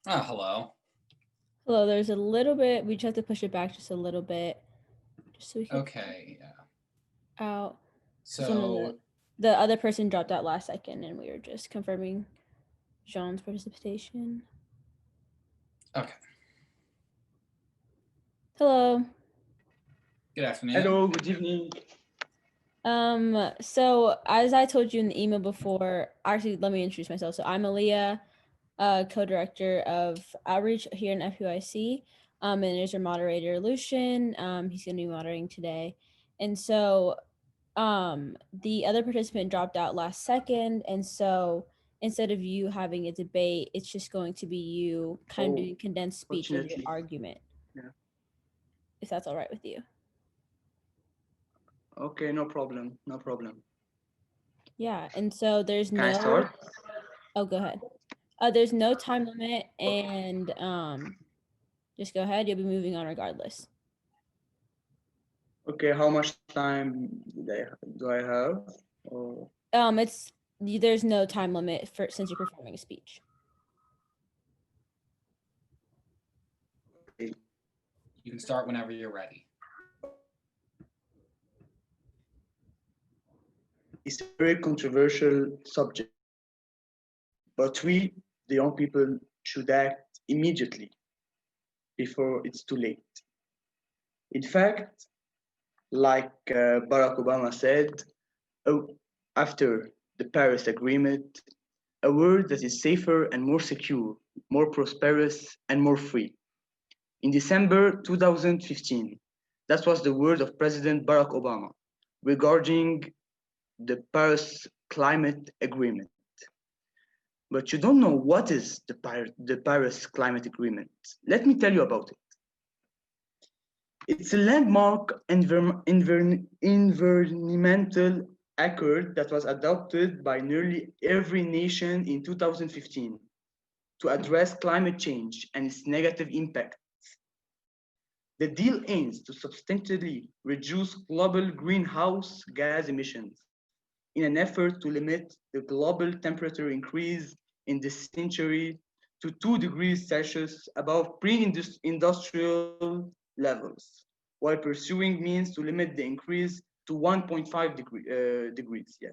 Hello. Hello, there's a little bit, we just have to push it back just a little bit, just so we can Okay, yeah. out. Because one of So, the other person dropped out last second and we were just confirming Jean's participation. okay. Hello. Good afternoon. Hello, good evening. So as I told you in the email before, actually let me introduce myself. So I'm Aaliyah, co-director of outreach here in FPYC. And there's your moderator, Lucian. He's gonna be moderating today. And so the other participant dropped out last second, and so instead of you having a debate, it's just going to be you kind of Oh, doing condensed speech of your fortunately. argument, Yeah. if that's all right with you. Okay, no problem. No problem. Yeah, and so there's Can I no, start? oh, go ahead. There's no time limit, and just go ahead, you'll be moving on regardless. Okay, how much time do I have? Oh, It's there's no time limit for since you're performing a speech. okay. You can start whenever you're ready. It's a very controversial subject, but we, the young people, should act immediately before it's too late. In fact, like Barack Obama said, oh, after the Paris Agreement, a world that is safer and more secure, more prosperous and more free. In December 2015, that was the word of President Barack Obama regarding the Paris Climate Agreement. But you don't know what is the Paris Climate Agreement. Let me tell you about it. It's a landmark environmental accord that was adopted by nearly every nation in 2015 to address climate change and its negative impact. The deal aims to substantially reduce global greenhouse gas emissions in an effort to limit the global temperature increase in this century to 2 degrees Celsius above pre-industrial levels, while pursuing means to limit the increase to 1.5 degrees. Yeah.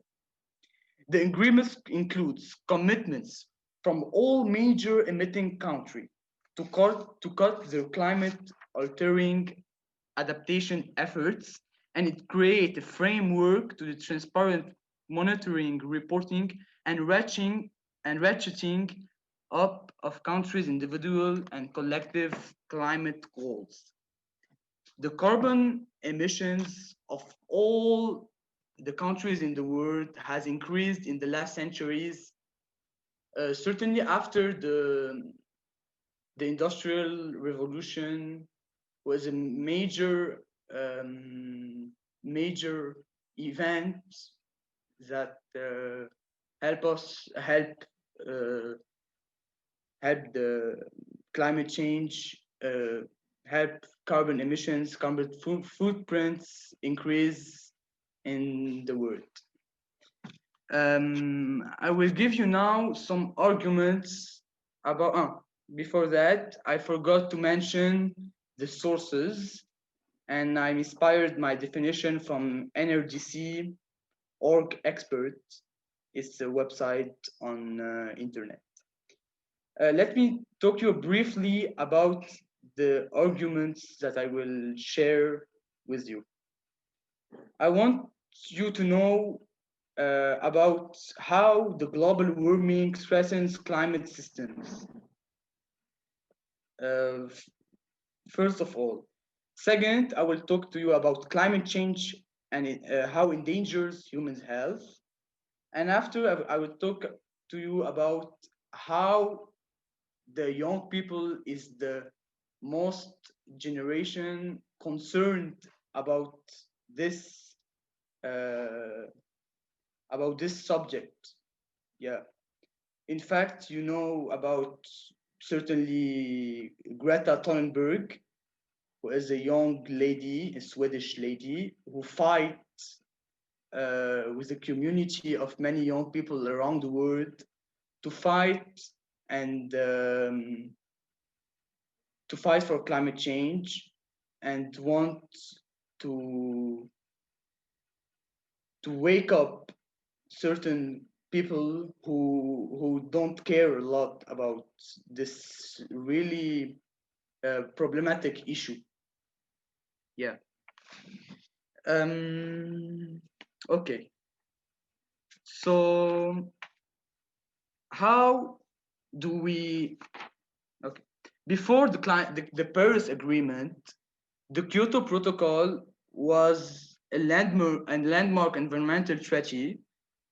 The agreement includes commitments from all major emitting countries to cut their climate altering adaptation efforts, and it creates a framework to the transparent monitoring, reporting, and ratcheting up of countries' individual and collective climate goals. The carbon emissions of all the countries in the world has increased in the last centuries, certainly after the industrial revolution was a major event that uh, help the climate change, help carbon emissions, carbon footprints increase in the world. I will give you now some arguments about. Before that, I forgot to mention the sources, and I inspired my definition from NRDC org expert. It's a website on internet. Let me talk to you briefly about the arguments that I will share with you. I want you to know about how the global warming threatens climate systems. Uh, First of all. Second, I will talk to you about climate change and how it endangers human health. And after, I will talk to you about how the young people is the most generation concerned about this uh, this subject. Yeah. In fact, you know about certainly Greta Thunberg, who is a young lady, a Swedish lady, who fights with a community of many young people around the world to fight and to fight for climate change and want to wake up certain people who don't care a lot about this really problematic issue. Yeah. Okay. So how do we? Okay. Before the Paris Agreement, the Kyoto Protocol was a landmark environmental treaty,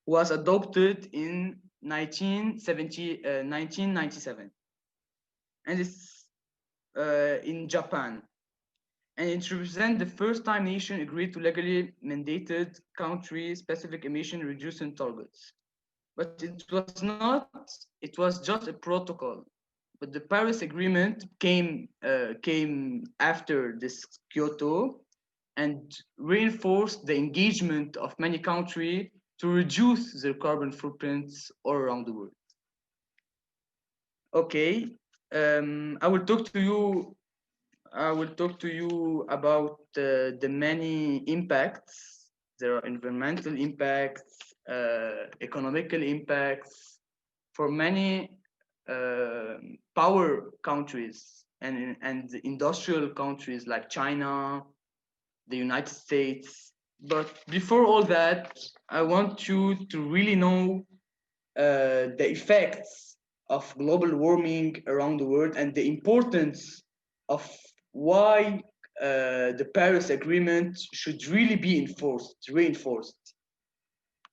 was adopted in 1997, and it's in Japan. And it represents the first time nation agreed to legally mandated country-specific emission reduction targets. But it was just a protocol. But the Paris Agreement came after this Kyoto and reinforced the engagement of many countries to reduce their carbon footprints all around the world. Okay, I will talk to you about the many impacts. There are environmental impacts, economical impacts for many power countries and industrial countries like China, the United States. But before all that, I want you to really know the effects of global warming around the world and the importance of why the Paris Agreement should really be reinforced.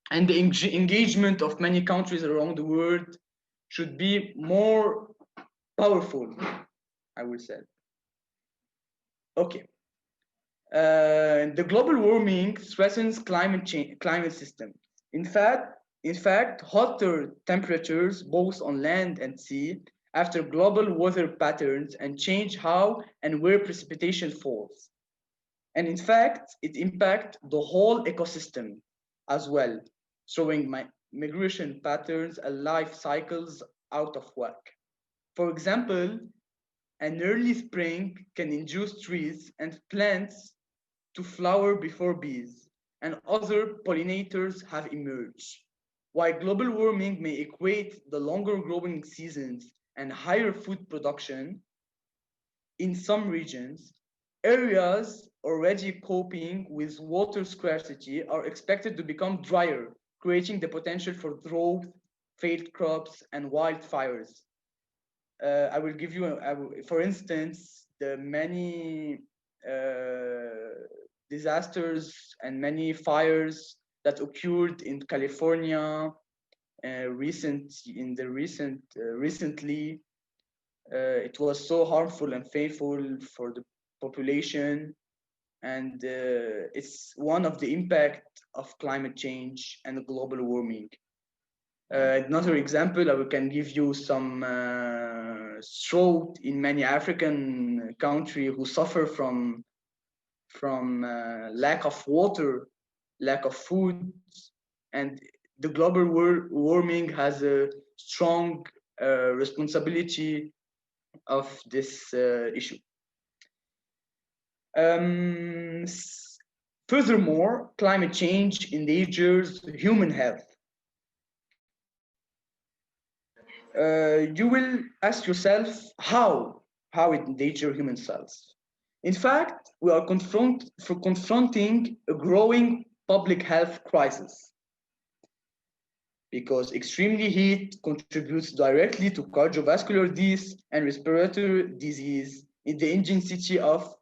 And the engagement of many countries around the world should be more powerful, I would say. Okay. The global warming threatens climate system. In fact, hotter temperatures both on land and sea after global weather patterns and change how and where precipitation falls. And in fact, it impacts the whole ecosystem as well, throwing migration patterns and life cycles out of whack. For example, an early spring can induce trees and plants to flower before bees and other pollinators have emerged. While global warming may equate the longer growing seasons and higher food production, in some regions, areas already coping with water scarcity are expected to become drier, creating the potential for drought, failed crops, and wildfires. I will give you, for instance, the many disasters and many fires that occurred in California recently. It was so harmful and painful for the population, and it's one of the impact of climate change and global warming. Another example, I can give you some drought in many African countries who suffer from lack of water, lack of food, and the global warming has a strong responsibility of this issue. Furthermore, climate change endangers human health. You will ask yourself how it endangers human cells. In fact, we are confronting a growing public health crisis because extremely heat contributes directly to cardiovascular disease and respiratory disease in the Indian city of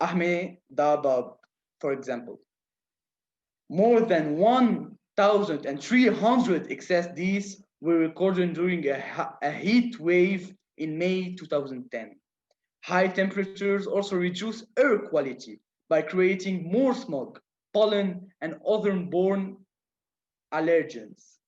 Ahmedabad, for example. More than 1,300 excess deaths were recorded during a heat wave in May 2010. High temperatures also reduce air quality by creating more smog, pollen, and other-borne allergens,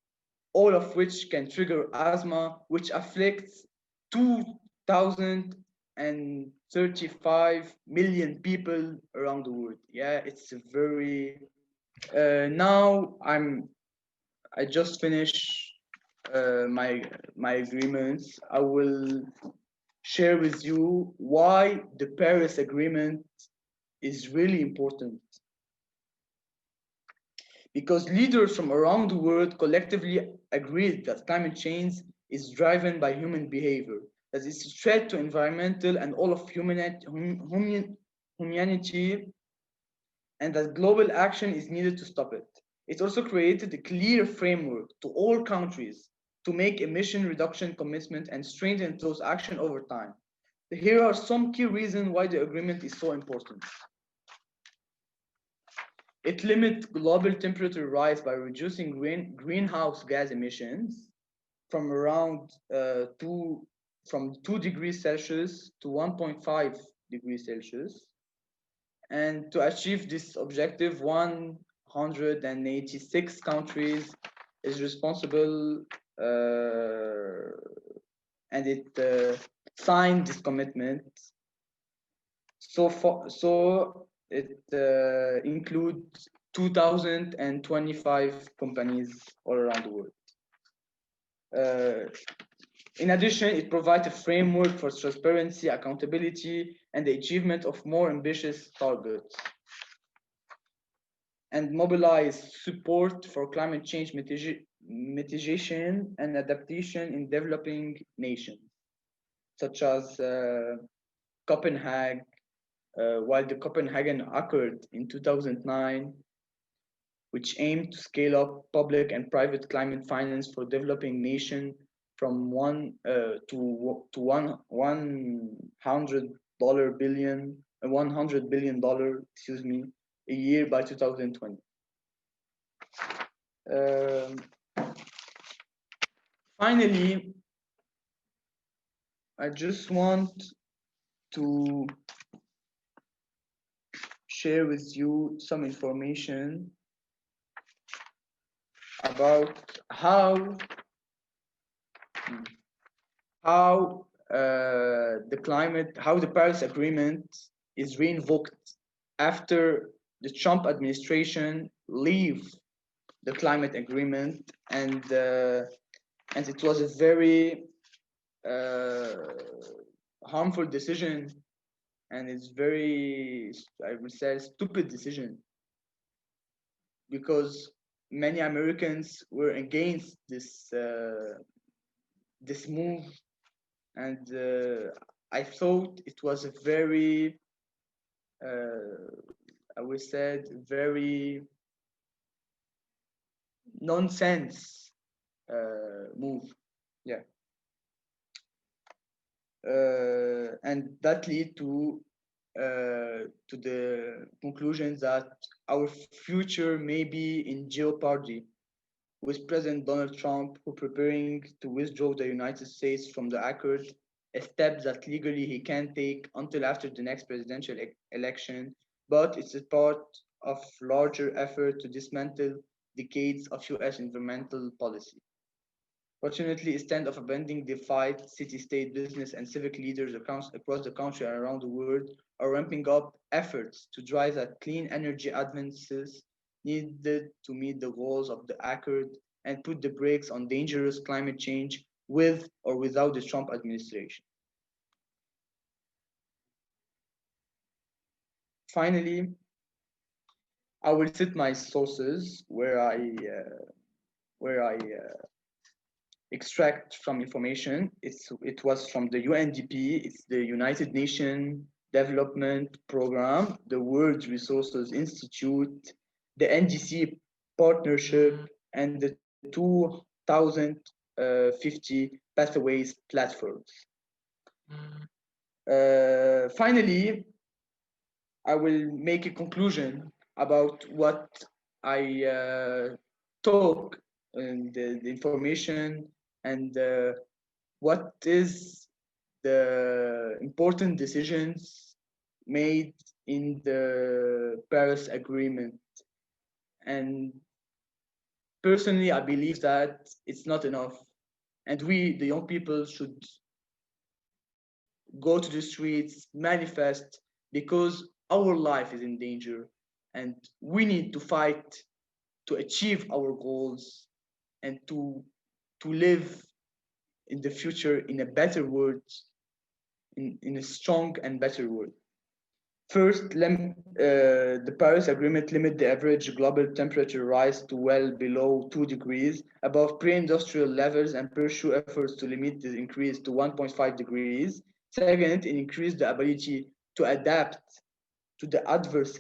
all of which can trigger asthma, which afflicts 2,035 million people around the world. Yeah, it's a very. Now I just finished my agreements. I will share with you why the Paris Agreement is really important. Because leaders from around the world collectively agreed that climate change is driven by human behavior, that it's a threat to environmental and all of humanity, and that global action is needed to stop it. It also created a clear framework to all countries to make emission reduction commitment and strengthen those actions over time. Here are some key reasons why the agreement is so important. It limits global temperature rise by reducing greenhouse gas emissions from around 2 degrees Celsius to 1.5 degrees Celsius. And to achieve this objective, 186 countries is responsible, and it signed this commitment. So it includes 2,025 companies all around the world. In addition, it provides a framework for transparency, accountability, and the achievement of more ambitious targets, and mobilize support for climate change mitigation and adaptation in developing nations, such as Copenhagen, while the Copenhagen Accord in 2009, which aimed to scale up public and private climate finance for developing nations from $100 billion, a year by 2020. Finally, I just want to share with you some information about how the Paris Agreement is reinvoked after the Trump administration leave the climate agreement, and it was a very harmful decision, and it's very, I would say, stupid decision, because many Americans were against this move, and I thought it was a very, I would say, very nonsense move. Yeah. And that lead to the conclusion that our future may be in jeopardy, with President Donald Trump who preparing to withdraw the United States from the accord, a step that legally he can't take until after the next presidential election, but it's a part of larger effort to dismantle decades of US environmental policy. Fortunately, instead of abandoning the fight, city-state, business, and civic leaders across the country and around the world are ramping up efforts to drive at clean energy advances needed to meet the goals of the accord and put the brakes on dangerous climate change with or without the Trump administration. Finally, I will cite my sources where I extract from information. It was from the UNDP, it's the United Nations Development Program, the World Resources Institute, the NDC Partnership, and the 2050 Pathways platforms. Finally, I will make a conclusion about what I talk and the information, and what is the important decisions made in the Paris Agreement. And personally, I believe that it's not enough, and we, the young people, should go to the streets, manifest, because our life is in danger, and we need to fight to achieve our goals and to live in the future in a better world in a strong and better word. First, the Paris Agreement limit the average global temperature rise to well below 2 degrees above pre-industrial levels and pursue efforts to limit the increase to 1.5 degrees. Second, it increased the ability to adapt to the adverse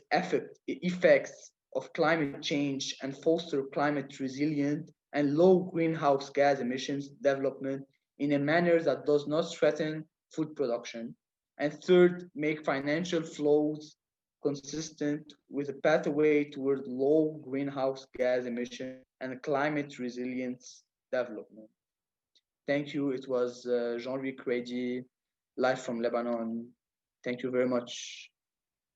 effects of climate change and foster climate resilient and low greenhouse gas emissions development in a manner that does not threaten food production. And third, make financial flows consistent with a pathway toward low greenhouse gas emission and climate resilience development. Thank you. It was Jean-Luc Redi, live from Lebanon. Thank you very much.